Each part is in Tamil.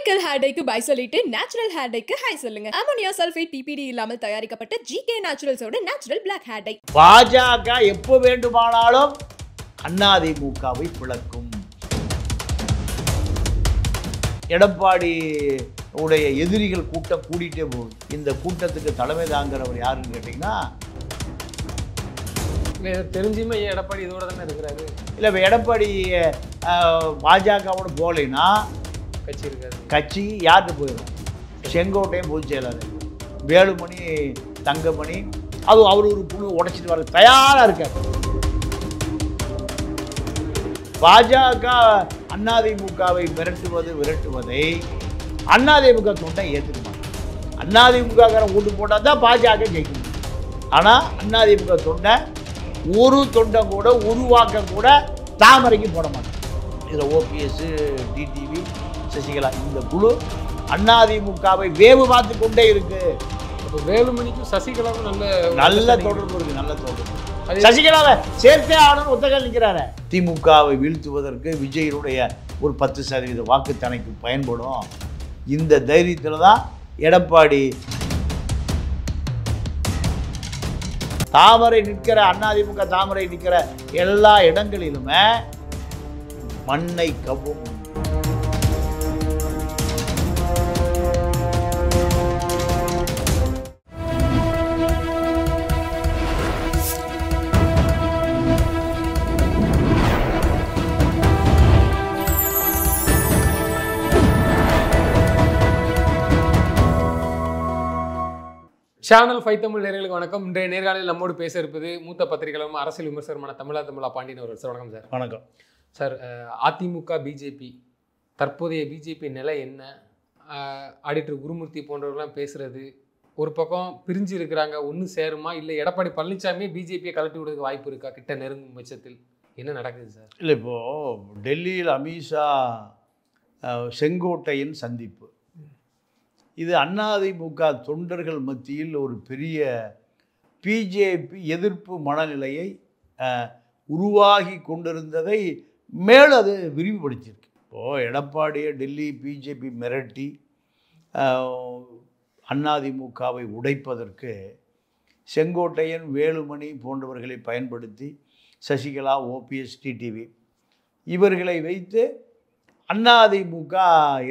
கெமிக்கல் ஹேர் டைக்கு பை சொல்லிட்டு நேச்சுரல் ஹேர் டைக்கு ஹை சொல்லுங்க. அமோனியா சல்ஃபேட் பிபிடி இல்லாமல் தயாரிக்கப்பட்ட ஜிகே நேச்சுரல்ஸோட நேச்சுரல் பிளாக் ஹேர் டை. பாஜக எப்போ வேண்டுமானாலும் அதிமுகவை பிளக்கும். எடப்பாடி உடைய எதிரிகள் கூட்டம் கூடிட்டே போகுது. இந்த கூட்டத்துக்கு தலைமை தாங்கிறவர் யாருன்னு கேட்டீங்கன்னா, தெரிஞ்சுமே எடப்பாடி இதோட தானே இருக்கிறாரு. இல்லை, எடப்பாடி பாஜகவோட போகலைன்னா கட்சி இருக்காது. கட்சி யார்கிட்ட போயிடும்? செங்கோட்டையும் பொதுச் செயலாளர் வேலுமணி, தங்கமணி, அதுவும் அவர் ஒரு குழு உடைச்சிட்டு வர தயாராக இருக்கார். பாஜக அதிமுகவை விரட்டுவதை அதிமுக தொண்டை ஏற்றுக்குமா? அதிமுக ஓட்டு போட்டால் தான் பாஜக ஜெயிக்கணும். ஆனால் அதிமுக தொண்டை ஒரு தொண்டை கூட ஒரு வாக்கம் கூட தாமரைக்கு போட மாட்டேன். இதில் ஓபிஎஸ், டிடிவி, சசிகலா இந்த குழு அதிமுகவை வேவு பார்த்து கொண்டே இருக்கு. வேலுமணிக்கும் சசிகலாவும் நல்ல தொடர்பு இருக்கு. நல்ல தொடர்பு. சசிகலாவை சேர்த்தே ஆளுநர் ஒத்தகல் நிற்கிறாரு. திமுகவை வீழ்த்துவதற்கு விஜயனுடைய ஒரு 10% வாக்கு தனக்கு பயன்படும். இந்த தைரியத்தில் தான் எடப்பாடி தாமரை நிற்கிற அதிமுக தாமரை நிற்கிற எல்லா இடங்களிலுமே மண்ணை கவ்வும். சேனல் 5 தமிழ் நேயர்களுக்கு வணக்கம். இன்றைய நேர்காணலில் நம்மோடு பேச இருப்பது மூத்த பத்திரிகையாளரும் அரசியல் விமர்சகருமான தமிழா பாண்டியன் அவர்கள். சார் வணக்கம். சார் வணக்கம். சார், அதிமுக பிஜேபி தற்போதைய பிஜேபி நிலை என்ன? ஆடிட்டர் குருமூர்த்தி போன்றவர்கள்லாம் பேசுறது ஒரு பக்கம் பிரிஞ்சு இருக்கிறாங்க, ஒன்று சேருமா இல்லை எடப்பாடி பழனிசாமியே பிஜேபியை கலட்டி விடுறதுக்கு வாய்ப்பு இருக்கா கிட்ட நெருங்கும் பட்சத்தில்? என்ன நடக்குது சார்? இல்லை, இப்போது டெல்லியில் அமித்ஷா செங்கோட்டையின் சந்திப்பு, இது அதிமுக தொண்டர்கள் மத்தியில் ஒரு பெரிய பிஜேபி எதிர்ப்பு மனநிலையை உருவாகி கொண்டிருந்ததை மேலும் அது விரிவுபடுத்தியிருக்கு. இப்போது எடப்பாடியை டெல்லி பிஜேபி மிரட்டி அதிமுகவை உடைப்பதற்கு செங்கோட்டையன், வேலுமணி போன்றவர்களை பயன்படுத்தி சசிகலா, ஓபிஎஸ், டிடிவி இவர்களை வைத்து அதிமுக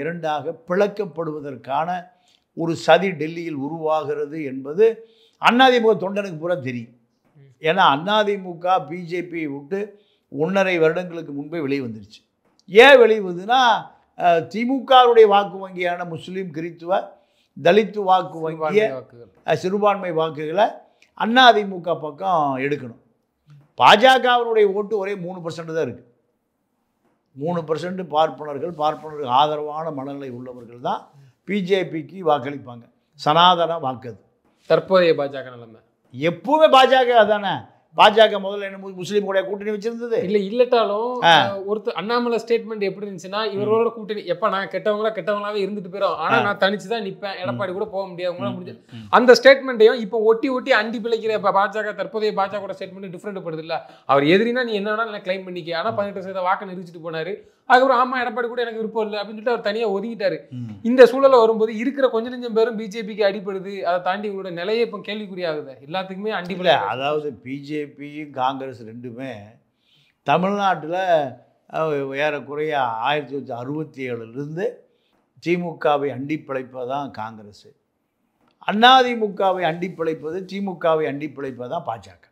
இரண்டாக பிளக்கப்படுவதற்கான ஒரு சதி டெல்லியில் உருவாகிறது என்பது அதிமுக தொண்டனுக்கு பூரா தெரியும். ஏன்னா அதிமுக பிஜேபியை விட்டு 1.5 வருடங்களுக்கு முன்பே வெளியே வந்துருச்சு. ஏன் வெளியே வந்ததுன்னா, திமுகவுடைய வாக்கு வங்கியான முஸ்லீம், கிறித்துவ, தலித்து வாக்கு வங்கிய சிறுபான்மை வாக்குகளை அதிமுக பக்கம் எடுக்கணும். பாஜகவினுடைய ஓட்டு ஒரே 3% தான் இருக்குது. 3% பார்ப்பனர்கள் ஆதரவான மனநிலை உள்ளவர்கள் தான் பிஜேபிக்கு வாக்களிப்பாங்க. சனாதன வாக்கு. தற்போதைய பாஜக நிலைமை எப்பவுமே பாஜக தானே. பாஜக முதல்ல என்ன முஸ்லீம் கூட கூட்டணி வச்சிருந்தது இல்லட்டாலும் ஒருத்தர் அண்ணாமலை ஸ்டேட்மெண்ட் எப்படி இருந்துச்சுன்னா, இவரோட கூட்டணி எப்ப நான் கெட்டவங்களாவே இருந்துட்டு போயிடும், ஆனா நான் தனிச்சுதான் நிப்பேன், எடப்பாடி கூட போக முடியாது. அந்த ஸ்டேட்மெண்ட்டையும் இப்ப ஒட்டி அண்டி பிழைக்கிற பாஜக தற்போதைய பாஜக ஸ்டேட்மெண்ட் டிஃபரெண்ட் படுது இல்ல. அவர் எதிரினா நீ என்ன வேணாலும் கிளைம் பண்ணிக்க, ஆனா 18% வாக்கு நிரூபிச்சுட்டு போனாரு. அதுக்கப்புறம் ஆமா எடப்பாடி கூட எனக்கு விருப்பம் இல்லை அப்படின்னு சொல்லிட்டு அவர் தனியா ஒதுங்கிட்டாரு. இந்த சூழல வரும்போது இருக்கிற கொஞ்சம் நெஞ்சம் பேரும் பிஜேபிக்கு அடிப்படுது. அதை தாண்டி உங்களோட நிலையை இப்ப கேள்விக்குறியாகுது. எல்லாத்துக்குமே அண்டிபிள்ளை. அதாவது பிஜேபியும் காங்கிரஸ் ரெண்டுமே தமிழ்நாட்டில் ஏறக்குறைய 1967 திமுகவை அண்டிப்பிழைப்பதான் காங்கிரஸ், அதிமுகவை அண்டிப்பிழைப்பது, திமுகவை அண்டிப்பிழைப்பதான் பாஜக.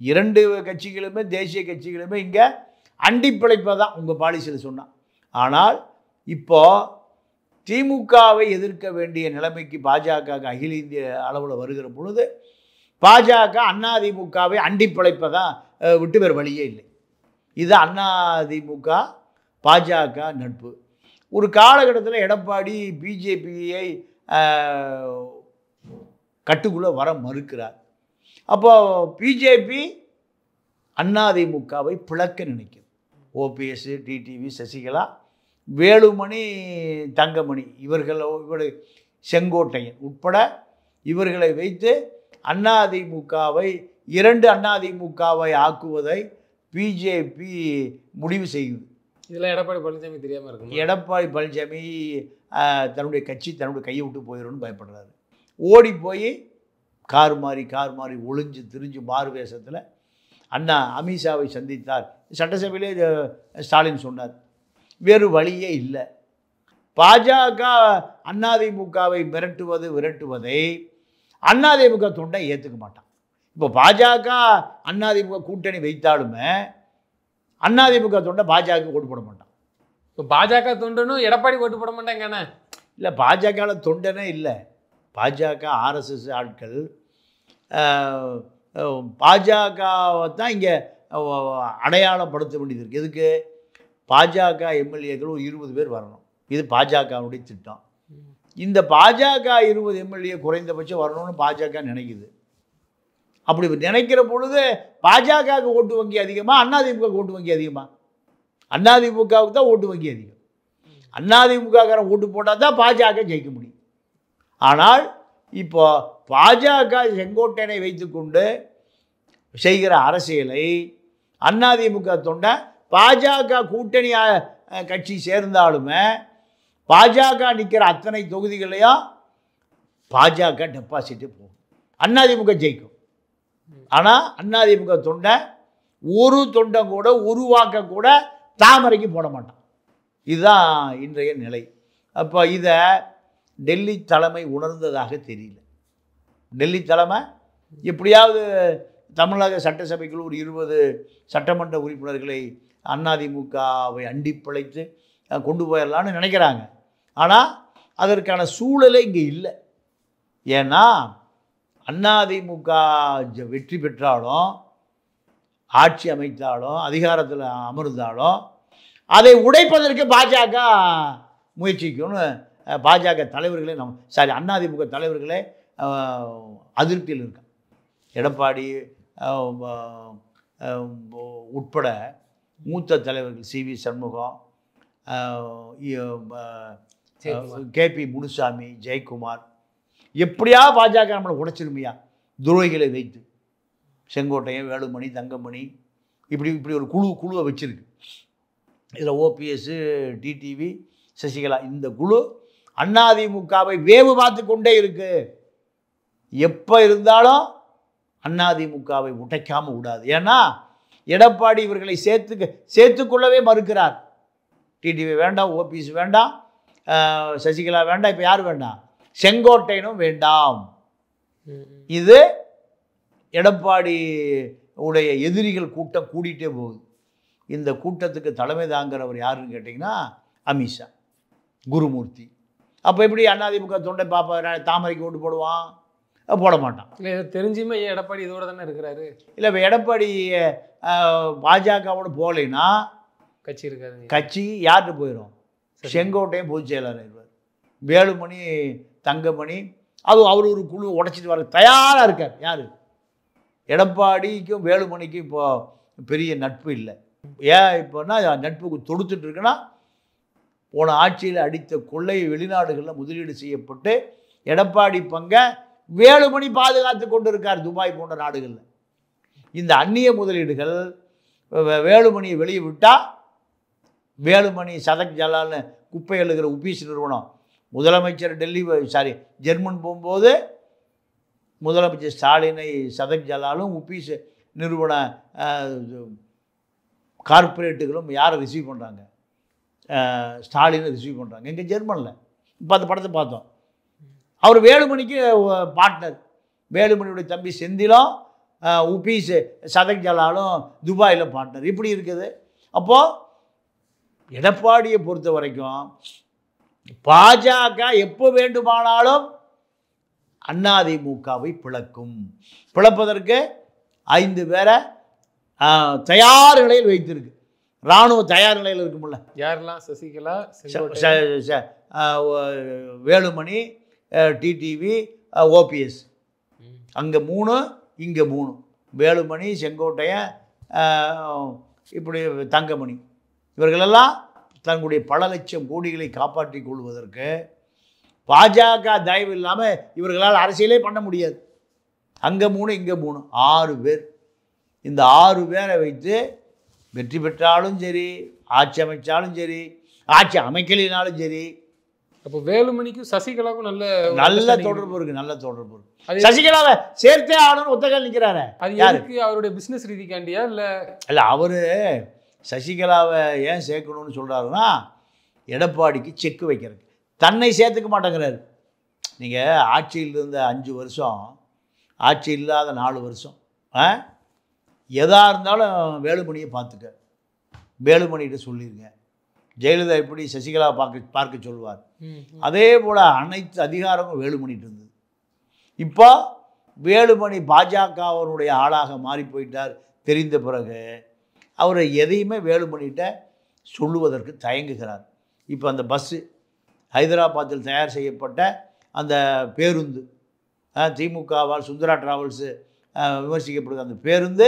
இரண்டு கட்சிகளுமே, தேசிய கட்சிகளுமே இங்கே அண்டிப்பிழைப்பதான் உங்கள் பாலிசியில் சொன்னான். ஆனால் இப்போ திமுகவை எதிர்க்க வேண்டிய நிலைமைக்கு பாஜக அகில இந்திய அளவில் வருகிற பொழுது பாஜக அதிமுகவை அண்டிப்பிழைப்பதான் விட்டு வேறு வழியே இல்லை. இது அதிமுக பாஜக நட்பு. ஒரு காலகட்டத்தில் எடப்பாடி பிஜேபியை கட்டுக்குள்ளே வர மறுக்கிறார். அப்போ பிஜேபி அதிமுகவை பிளக்க நினைக்குது. ஓபிஎஸ், டிடிவி, சசிகலா, வேலுமணி, தங்கமணி இவர்கள் செங்கோட்டையன் உட்பட இவர்களை வைத்து அதிமுகவை 2 அதிமுகவை ஆக்குவதை பிஜேபி முடிவு செய்யுது. இதெல்லாம் எடப்பாடி பழனிசாமி தெரியாம இருக்கும். எடப்பாடி பழனிசாமி தன்னுடைய கட்சி தன்னுடைய கையை விட்டு போயிடும்னு பயப்படுறாரு. ஓடி போய் கார் மாறி ஒளிஞ்சு திரிஞ்சு மாறு வேஷத்தில் அண்ணா அமித்ஷாவை சந்தித்தார். சட்டசபையிலே ஸ்டாலின் சொன்னார். வேறு வழியே இல்லை. பாஜக அதிமுகவை விரட்டுவதை அதிமுக தொண்டை ஏற்றுக்க மாட்டான். இப்போ பாஜக அதிமுக கூட்டணி வைத்தாலுமே அதிமுக தொண்டை பாஜக ஓட்டு போட மாட்டான். இப்போ பாஜக தொண்டனும் எடப்பாடி ஓட்டு போட மாட்டாங்கண்ணே. இல்லை, பாஜகவில் தொண்டனே இல்லை. பாஜக RSS ஆட்கள் பாஜகவை தான் இங்கே அடையாளப்படுத்த வேண்டியது இருக்குது. எதுக்கு? பாஜக எம்எல்ஏக்கள் ஒரு 20 பேர் வரணும். இது பாஜகவுடைய திட்டம். இந்த பாஜக 20 எம்எல்ஏ குறைந்தபட்சம் வரணும்னு பாஜக நினைக்குது. அப்படி நினைக்கிற பொழுது பாஜகவுக்கு ஓட்டு வங்கி அதிகமா அதிமுக ஓட்டு வங்கி அதிகமா? அதிமுகவுக்கு தான் ஓட்டு வங்கி அதிகம். அதிமுகக்காரன் ஓட்டு போட்டால் தான் பாஜக ஜெயிக்க முடியும். ஆனால் இப்போ பாஜக செங்கோட்டையனை வைத்துக்கொண்டு செய்கிற அரசியலை அதிமுக தொண்டை பாஜக கூட்டணி கட்சி சேர்ந்தாலுமே பாஜக நிற்கிற அத்தனை தொகுதிகளையும் பாஜக டெபாசிட்டு போகும். அதிமுக ஜெயிக்கும். ஆனால் அதிமுக தொண்டை ஒரு தொண்டை கூட ஒரு வாக்க கூட தாமரைக்கு போட மாட்டான். இதுதான் இன்றைய நிலை. அப்போ இதை டெல்லி தலைமை உணர்ந்ததாக தெரியல. டெல்லி தலைமை எப்படியாவது தமிழக சட்டசபைக்குள் ஒரு 20 சட்டமன்ற உறுப்பினர்களை அதிமுகவை அண்டி பிழைத்து கொண்டு போயிடலான்னு நினைக்கிறாங்க. ஆனால் அதற்கான சூழலே இங்கே இல்லை. ஏன்னா அதிமுக வெற்றி பெற்றாலும் ஆட்சி அமைத்தாலும் அதிகாரத்தில் அமர்ந்தாலும் அதை உடைப்பதற்கு பாஜக முயற்சிக்கும்னு பாஜக தலைவர்களே அதிமுக தலைவர்களே அதிருப்தியில் இருக்காங்க. எடப்பாடி உட்பட மூத்த தலைவர்கள் CV சண்முகம், KP முனுசாமி, ஜெயக்குமார், எப்படியா பாஜக நம்மளை உடைச்சிருமையா துரோகிகளை வைத்து செங்கோட்டையன், வேலுமணி, தங்கமணி இப்படி ஒரு குழுவை வச்சிருக்கு. இதில் OPS, டிடிவி, சசிகலா, இந்த குழு அதிமுகவை வேவு பார்த்து கொண்டே இருக்கு. எப்போ இருந்தாலும் அதிமுகவை உடைக்காமல் விடாது. ஏன்னா எடப்பாடி இவர்களை சேர்த்துக்கொள்ளவே மறுக்கிறார். டிடிவி வேண்டாம், OPS வேண்டாம், சசிகலா வேண்டாம், இப்போ யார் வேண்டாம்? செங்கோட்டையனும் வேண்டாம். இது எடப்பாடி உடைய எதிரிகள் கூட்டம் கூடிட்டே போகுது. இந்த கூட்டத்துக்கு தலைமை தாங்கிறவர் யாருன்னு கேட்டிங்கன்னா அமித்ஷா, குருமூர்த்தி. அப்போ எப்படி அதிமுக தொண்டை பாப்பா தாமரைக்கு ஓட்டு போடுவான்? போட மாட்டான். இல்லை, தெரிஞ்சுமே எடப்பாடி இதோட தானே இருக்கிறாரு. இல்லை, இப்போ எடப்பாடி பாஜகவோட போகலைன்னா கட்சி இருக்காது. கட்சி யார்கிட்ட போயிடும்? செங்கோட்டையும் பொதுச் செயலாளர் இருப்பார், வேலுமணி, தங்கமணி, அவர் ஒரு குழு உடைச்சிட்டு வர தயாராக இருக்கார். யார்? எடப்பாடிக்கும் வேலுமணிக்கும் இப்போ பெரிய நட்பு இல்லை. ஏன் இப்போன்னா நட்புக்கு தொடுத்துட்டு இருக்குன்னா, போன ஆட்சியில் அடித்த கொள்ளை வெளிநாடுகளில் முதலீடு செய்யப்பட்டு எடப்பாடி பங்கை வேலுமணி பாதுகாத்து கொண்டு இருக்கார் துபாய் போன்ற நாடுகளில். இந்த அந்நிய முதலீடுகள் வேலுமணியை வெளியே விட்டால் வேலுமணி சதக் ஜலால்னு குப்பை எழுகிற உபீஸ் நிறுவனம் முதலமைச்சர் ஜெர்மன் போகும்போது முதலமைச்சர் ஸ்டாலினை சதக் ஜலாலும் உபீஸ் நிறுவன கார்பரேட்டுகளும் யாரை ரிசீவ் பண்ணுறாங்க? ஸ்டாலினை ரிசீவ் பண்ணுறாங்க. எங்கே? ஜெர்மனில். இப்போ அந்த படத்தை பார்த்தோம். அவர் வேலுமணிக்கு பார்ட்னர். வேலுமணியுடைய தம்பி செந்திலும் உபீஸ் சதக் ஜலாலும் துபாயில் பார்ட்னர். இப்படி இருக்குது. அப்போது எடப்பாடியை பொறுத்த வரைக்கும் பாஜக எப்போ வேண்டுமானாலும் அதிமுகவை பிளக்கும். பிளப்பதற்கு 5 பேரை தயார் நிலையில் வைத்திருக்கு. இராணுவ தயார் நிலையில் இருக்கும்ல. யாரெல்லாம்? Sasikala, Velumani, TTV, OPS. அங்கே 3, இங்கே 3. வேலுமணி, செங்கோட்டையன், இப்படி தங்கமணி, இவர்களெல்லாம் தங்களுடைய பல லட்சம் கோடிகளை காப்பாற்றிக் கொள்வதற்கு பாஜக தயவு இல்லாமல் இவர்களால் அரசியலே பண்ண முடியாது. அங்கே 3, இங்கே 3, 6 பேர். இந்த 6 பேரை வைத்து வெற்றி பெற்றாலும் சரி ஆட்சி அமைச்சாலும் சரி, ஆட்சி அமைக்கலினாலும் சரி, அப்போ வேலுமணிக்கும் சசிகலாவுக்கும் நல்ல தொடர்பு இருக்கு, நல்ல தொடர்பு இருக்கு. சசிகலாவை சேர்த்தே ஆகணும்னு ஒத்தக்கால் நிற்கிறாரு. அது யாருக்கு? அவருடைய பிசினஸ் ரீதிக்காண்டியா இல்லை அவரு சசிகலாவை ஏன் சேர்க்கணும்னு சொல்றாருன்னா எடப்பாடிக்கு செக்கு வைக்கிறதுக்கு. தன்னை சேர்த்துக்க மாட்டேங்கிறாரு. நீங்கள் ஆட்சியில் இருந்த 5 வருஷம், ஆட்சி இல்லாத 4 வருஷம், எதாக இருந்தாலும் வேலுமணியை பார்த்துக்க, வேலுமணிகிட்ட சொல்லிடுங்க. ஜெயலலிதா எப்படி சசிகலாவை பார்க்க சொல்லுவார், அதே போல் அனைத்து அதிகாரமும் வேலுமணிட்டு இருந்தது. இப்போ வேலுமணி பாஜகவனுடைய ஆளாக மாறி போயிட்டார் தெரிந்த பிறகு அவர் எதையுமே வேலுமணிகிட்ட சொல்லுவதற்கு தயங்குகிறார். இப்போ அந்த பஸ்ஸு, ஹைதராபாத்தில் தயார் செய்யப்பட்ட அந்த பேருந்து, திமுகவால் சுந்தரா டிராவல்ஸு விமர்சிக்கப்படுகிற அந்த பேருந்து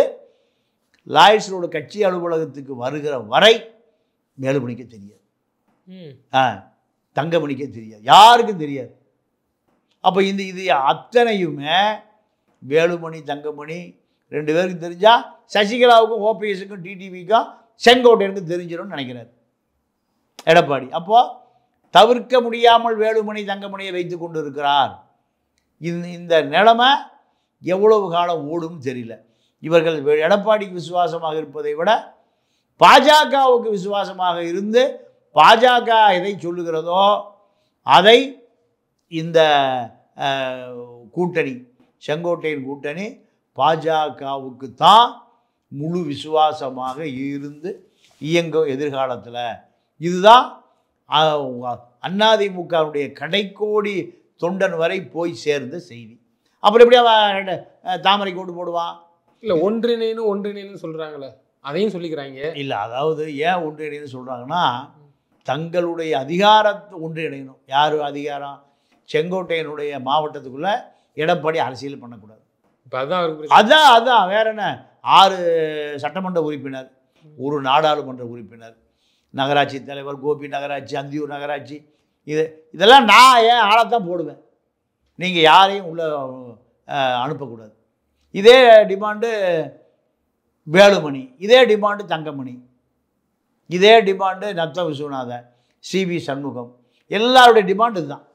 லாயர்ஸ் ரோடு கட்சி அலுவலகத்துக்கு வருகிற வரை வேலுமணிக்கு தெரியாது, தங்கமணிக்கே தெரியாது, யாருக்கும் தெரியாது. அப்போ இது அத்தனையுமே வேலுமணி தங்கமணி 2 பேருக்கும் தெரிஞ்சால் சசிகலாவுக்கும் ஓபிஎஸ்க்கும் டிடிவிக்கும் செங்கோட்டையனுக்கும் தெரிஞ்சிடும்னு நினைக்கிறார் எடப்பாடி. அப்போது தவிர்க்க முடியாமல் வேலுமணி தங்கமணியை வைத்து கொண்டு இருக்கிறார். இந்த நிலைமை எவ்வளவு காலம் ஓடும் தெரியல. இவர்கள் எடப்பாடிக்கு விசுவாசமாக இருப்பதை விட பாஜகவுக்கு விசுவாசமாக இருந்து பாஜக எதை சொல்லுகிறதோ அதை இந்த கூட்டணி, செங்கோட்டையின் கூட்டணி பாஜகவுக்கு தான் முழு விசுவாசமாக இருந்து இயங்கும் எதிர்காலத்தில். இதுதான் அதிமுகவுடைய கடைக்கோடி தொண்டன் வரை போய் சேர்ந்த செய்தி. அப்புறம் எப்படி அவன் தாமரை கோடு போடுவான்? இல்லை ஒன்றிணைன்னு சொல்கிறாங்களே, அதையும் சொல்லிக்கிறாங்க. இல்லை, அதாவது ஏன் ஒன்றிணைன்னு சொல்கிறாங்கன்னா தங்களுடைய அதிகாரத்தை ஒன்றிணையணும். யார் அதிகாரம்? செங்கோட்டையனுடைய மாவட்டத்துக்குள்ளே எடப்பாடி அரசியல் பண்ணக்கூடாது. இப்போ அதான் வேற என்ன, 6 சட்டமன்ற உறுப்பினர், 1 நாடாளுமன்ற உறுப்பினர், நகராட்சி தலைவர், கோபி நகராட்சி, அந்தியூர் நகராட்சி, இதெல்லாம் நான் ஏன் ஆளைத்தான் போடுவேன். நீங்கள் யாரையும் உள்ளே அனுப்பக்கூடாது. இதே டிமாண்டு வேலுமணி, இதே டிமாண்டு தங்கமணி, இதே டிமாண்டு நத்த விஸ்வநாதன், சிவி சண்முகம், எல்லாருடைய டிமாண்டு இதுதான்.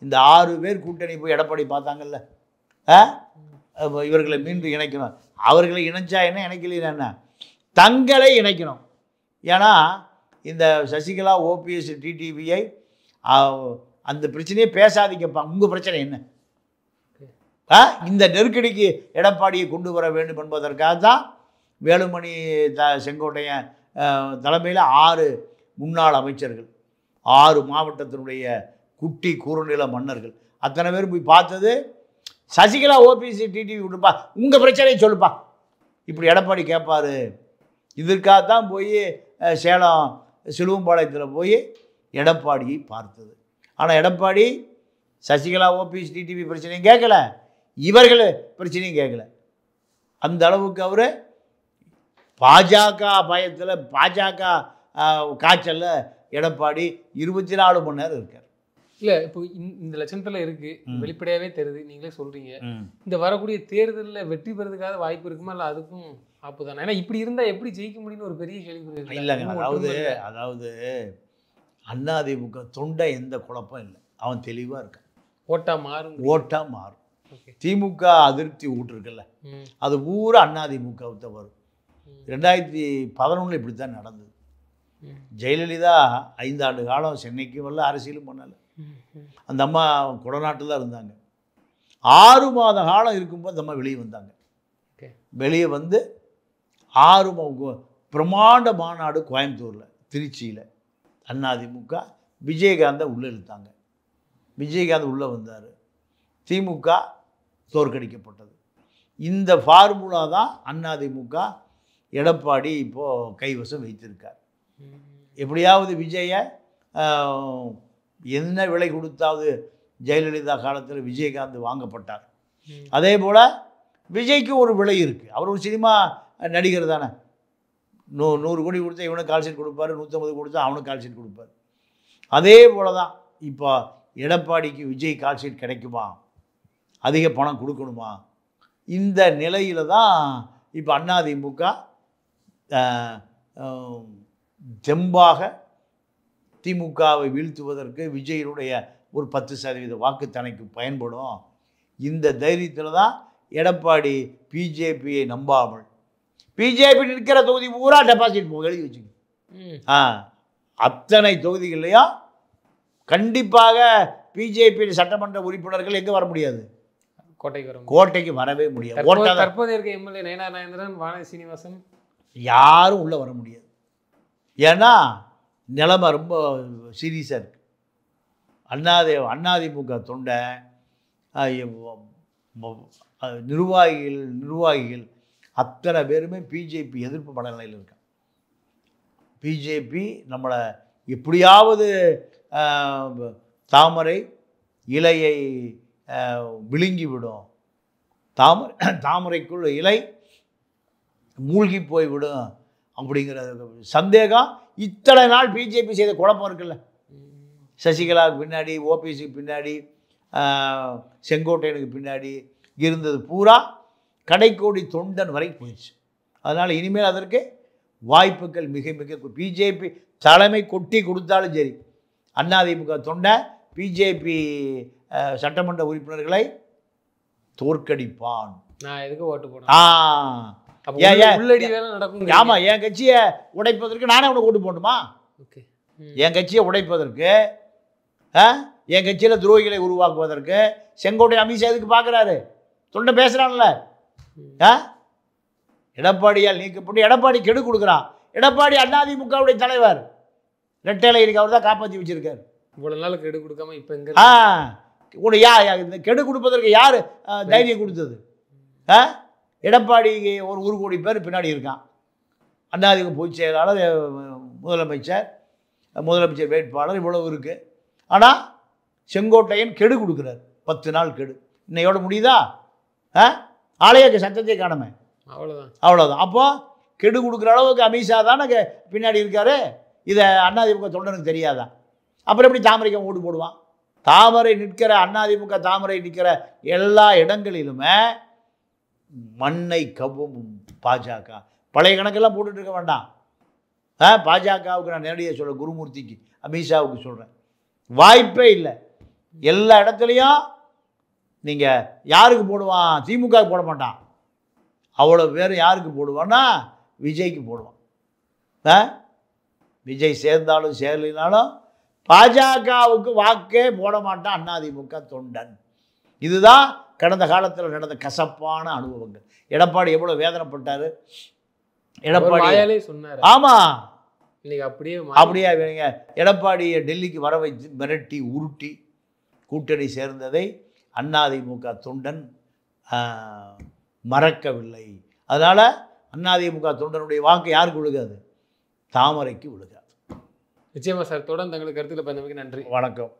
இந்த 6 பேர் கூட்டணி போய் எடப்பாடி பார்த்தாங்கல்ல, இவர்களை மீண்டும் இணைக்கணும். அவர்களை இணைச்சா என்ன, இணைக்கலைன்னா என்ன, தங்களை இணைக்கணும். ஏன்னா இந்த சசிகலா ஓபிஎஸ் டிடிவியை அந்த பிரச்சனையே பேசாதீங்கப்பா, உங்கள் பிரச்சனை என்ன? இந்த நெருக்கடிக்கு எடப்பாடியை கொண்டு வர வேண்டும் என்பதற்காக தான் வேலுமணி செங்கோட்டையன் தலைமையில் 6 முன்னாள் அமைச்சர்கள், 6 மாவட்டத்தினுடைய குட்டி குறுநில மன்னர்கள் அத்தனை பேரும் போய் பார்த்தது சசிகலா ஓபிஎஸ் டிடிவி விட்டுப்பா, உங்கள் பிரச்சனையை சொல்லுப்பா, இப்படி எடப்பாடி கேட்பார். இதற்காகத்தான் போய் சேலம் சிலுவம்பாளையத்தில் போய் எடப்பாடியை பார்த்தது. ஆனால் எடப்பாடி சசிகலா ஓபிஎஸ் டிடிவி பிரச்சனையும் கேட்கல, இவர்கள் பிரச்சனையும் கேட்கல. அந்த அளவுக்கு அவர் பாஜக பயத்தில், பாஜக காய்ச்சலில் எடப்பாடி 24 மணி நேரம் இருக்கார். இல்லை, இப்போ இந்த லட்சணத்தில் இருக்குது, வெளிப்படையாகவே தெரியுது, நீங்களே சொல்கிறீங்க. இந்த வரக்கூடிய தேர்தலில் வெற்றி பெறதுக்காக வாய்ப்பு இருக்குமா, இல்லை அதுக்கும் ஆப்பு தானே? ஏன்னா இப்படி இருந்தால் எப்படி ஜெயிக்க முடியும்னு ஒரு பெரிய கேள்வி. இல்லைங்க, அதாவது அதிமுக தொண்டை எந்த குழப்பம் இல்லை, அவன் தெளிவாக இருக்கான். ஓட்டா மாறும். திமுக அதிருப்தி ஊட்டிருக்குல்ல, அது பூரா அதிமுகவுக்கு வரும். 2011 இப்படி தான் நடந்தது. ஜெயலலிதா 5 ஆண்டு காலம் சென்னைக்கும் வரல, அரசியலும் பண்ணலை. அந்த அம்மா கொடநாட்டில் தான் இருந்தாங்க. 6 மாத காலம் இருக்கும்போது அந்த அம்மா வெளியே வந்தாங்க. வெளியே வந்து 6 பிரமாண்ட மாநாடு கோயம்புத்தூரில், திருச்சியில் அதிமுக விஜயகாந்தை உள்ளே இழுத்தாங்க. விஜயகாந்த் உள்ளே வந்தார், திமுக தோற்கடிக்கப்பட்டது. இந்த ஃபார்முலா தான் அதிமுக எடப்பாடி இப்போது கைவசம் வைத்திருக்கார். எப்படியாவது விஜயை என்ன விலை கொடுத்தாவது ஜெயலலிதா காலத்தில் விஜயகாந்த் வாங்கப்பட்டார். அதே போல் விஜய்க்கு ஒரு விலை இருக்குது. அவர் ஒரு சினிமா நடிகர் தானே. 100 கோடி கொடுத்தா இவனுக்கு கால்ஷீட் கொடுப்பார், 150 கொடுத்தா அவனுக்கு கால்ஷீட் கொடுப்பார். அதே போல் தான் இப்போ எடப்பாடிக்கு விஜய் கால்ஷீட் கிடைக்குமா, அதிக பணம் கொடுக்கணுமா, இந்த நிலையில் தான் இப்போ அதிமுக தெம்பாக திமுகவை வீழ்த்துவதற்கு விஜயனுடைய ஒரு 10% வாக்கு தனக்கு பயன்படும். இந்த தைரியத்தில் தான் எடப்பாடி பிஜேபியை நம்பாமல், பிஜேபி நிற்கிற தொகுதி பூரா டெபாசிட் எழுதி வச்சுக்க, அத்தனை தொகுதிகள்லையும் கண்டிப்பாக பிஜேபி சட்டமன்ற உறுப்பினர்கள் எங்கே வர முடியாது, கோட்டைக்கு வரவே முடியாது. தற்போது இருக்க எம்எல்ஏ நயனா நாகேந்திரன், வானதி சீனிவாசன் யாரும் உள்ளே வர முடியாது. ஏன்னா நிலைமை ரொம்ப சீரியஸாக இருக்குது. அதிமுக தொண்டை நிர்வாகிகள் அத்தனை பேருமே பிஜேபி எதிர்ப்பு மனநிலையில் இருக்காங்க. பிஜேபி நம்மளை எப்படியாவது தாமரை இலையை விழுங்கிவிடும், தாமரைக்குள்ள இலை மூழ்கி போய்விடும் அப்படிங்கிற சந்தேகம் இத்தனை நாள் பிஜேபி செய்த குழப்பம் இருக்குல்ல. சசிகலாவுக்கு பின்னாடி, ஓபிசிக்கு பின்னாடி, செங்கோட்டையனுக்கு பின்னாடி இருந்தது பூரா கடைக்கோடி தொண்டன் வரை போயிடுச்சு. அதனால் இனிமேல் அதற்கு வாய்ப்புகள் மிக மிக, பிஜேபி தலைமை கொட்டி கொடுத்தாலும் சரி அதிமுக தொண்டை பிஜேபி சட்டமன்ற உறுப்பினர்களை தோற்கடிப்பான். நான் எதுக்கு ஓட்டு போடுறேன்? ஆமாம், என் கட்சியை உடைப்பதற்கு நானே உனக்கு ஓட்டு போடணுமா? என் கட்சியை உடைப்பதற்கு, என் கட்சியில் துரோகிகளை உருவாக்குவதற்கு செங்கோட்டை அமித்ஷா எதுக்கு பார்க்குறாரு? தொண்டை பேசுகிறான்ல, எடப்பாடியால் நீக்கப்பட்டு எடப்பாடி கெடு கொடுக்குறான். எடப்பாடி அதிமுகவுடைய தலைவர், ரெட்டேலை இருக்கு, அவர் தான் காப்பாற்றி வச்சிருக்காரு. இவ்வளோ நாள் கெடு கொடுக்காம இப்போ எங்கே உனக்கு இந்த கெடு கொடுப்பதற்கு யார் தைரியம் கொடுத்தது? எடப்பாடிக்கு ஒரு 1 கோடி பேர் பின்னாடி இருக்கான். அதிமுக பொதுச் செயலாளர், முதலமைச்சர் வேட்பாளர், இவ்வளவு இருக்குது. ஆனால் செங்கோட்டையன் கெடு கொடுக்குறாரு, 10 நாள் கெடு. இன்னையோட முடியுதா? ஆலயக்கு சத்தத்தை காணமே, அவ்வளோதான். அப்போ கெடு கொடுக்குற அளவுக்கு அமித்ஷா தானே பின்னாடி இருக்காரு. இதை அதிமுக தொண்டனுக்கு தெரியாதான்? அப்புறம் எப்படி தாமரைக்கு ஓட்டு போடுவான்? தாமரை நிற்கிற அதிமுக தாமரை நிற்கிற எல்லா இடங்களிலுமே மண்ணை கவ்வும் பாஜக. பழைய கணக்கெல்லாம் போட்டுட்டு இருக்க வேண்டாம். பாஜகவுக்கு நான் நேரடியாக சொல்கிறேன், குருமூர்த்திக்கு, அமித்ஷாவுக்கு சொல்கிறேன், வாய்ப்பே இல்லை. எல்லா இடத்துலையும் நீங்கள் யாருக்கு போடுவான்? திமுகவுக்கு போட மாட்டான். அவ்வளோ பேர் யாருக்கு போடுவான்னா விஜய்க்கு போடுவான். விஜய் சேர்ந்தாலும் சேரலினாலும் பாஜகவுக்கு வாக்கே போட மாட்டான் அதிமுக தொண்டன். இதுதான் கடந்த காலத்தில் நடந்த கசப்பான அனுபவங்கள். எடப்பாடி எவ்வளோ வேதனைப்பட்டார், எடப்பாடி சொன்னார். ஆமாம், அப்படியே எடப்பாடியை டெல்லிக்கு வர வச்சு மிரட்டி உருட்டி கூட்டணி சேர்ந்ததை அதிமுக தொண்டன் மறக்கவில்லை. அதனால் அதிமுக தொண்டனுடைய வாக்கு யாருக்கு விழுகாது? தாமரைக்கு விழுகாது. நிச்சயமா சார். தொடர்ந்து தங்களுக்கு கருத்துக்களை பயந்தமைக்கு நன்றி. வணக்கம்.